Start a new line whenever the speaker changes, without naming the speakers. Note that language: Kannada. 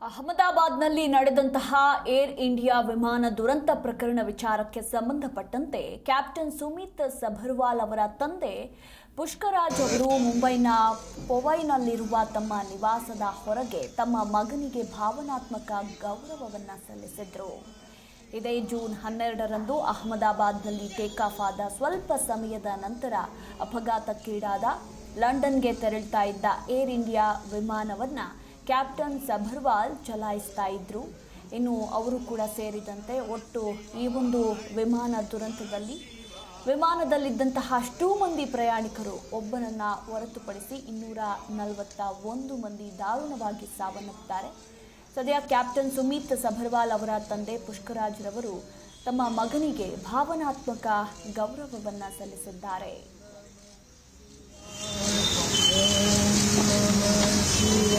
ಅಹಮದಾಬಾದ್ನಲ್ಲಿ ನಡೆದಂತಹ ಏರ್ ಇಂಡಿಯಾ ವಿಮಾನ ದುರಂತ ಪ್ರಕರಣ ವಿಚಾರಕ್ಕೆ ಸಂಬಂಧಪಟ್ಟಂತೆ ಕ್ಯಾಪ್ಟನ್ ಸುಮಿತ್ ಸಭರ್ವಾಲ್ ಅವರ ತಂದೆ ಪುಷ್ಕರಾಜ್ ಅವರು ಮುಂಬೈನ ಪೊವೈನಲ್ಲಿರುವ ತಮ್ಮ ನಿವಾಸದ ಹೊರಗೆ ತಮ್ಮ ಮಗನಿಗೆ ಭಾವನಾತ್ಮಕ ಗೌರವವನ್ನು ಸಲ್ಲಿಸಿದರು. ಇದೇ ಜೂನ್ 12ರಂದು ಅಹಮದಾಬಾದ್ನಲ್ಲಿ ಟೇಕ್ ಆಫ್ ಆದ ಸ್ವಲ್ಪ ಸಮಯದ ನಂತರ ಅಪಘಾತಕ್ಕೀಡಾದ ಲಂಡನ್ಗೆ ತೆರಳುತ್ತಾ ಇದ್ದ ಏರ್ ಇಂಡಿಯಾ ವಿಮಾನವನ್ನು ಕ್ಯಾಪ್ಟನ್ ಸಭರ್ವಾಲ್ ಚಲಾಯಿಸ್ತಾ ಇದ್ರು. ಇನ್ನು ಅವರು ಕೂಡ ಸೇರಿದಂತೆ ಒಟ್ಟು ಈ ಒಂದು ವಿಮಾನ ದುರಂತದಲ್ಲಿ ವಿಮಾನದಲ್ಲಿದ್ದಂತಹ ಅಷ್ಟೂ ಮಂದಿ ಪ್ರಯಾಣಿಕರು ಒಬ್ಬನನ್ನ ಹೊರತುಪಡಿಸಿ 241 ಮಂದಿ ದಾರುಣವಾಗಿ ಸಾವನ್ನಪ್ಪಿದ್ದಾರೆ. ಸದ್ಯ ಕ್ಯಾಪ್ಟನ್ ಸುಮಿತ್ ಸಭರ್ವಾಲ್ ಅವರ ತಂದೆ ಪುಷ್ಕರಾಜ್ ರವರು ತಮ್ಮ ಮಗನಿಗೆ ಭಾವನಾತ್ಮಕ ಗೌರವವನ್ನು ಸಲ್ಲಿಸಿದ್ದಾರೆ.
ಶಿವ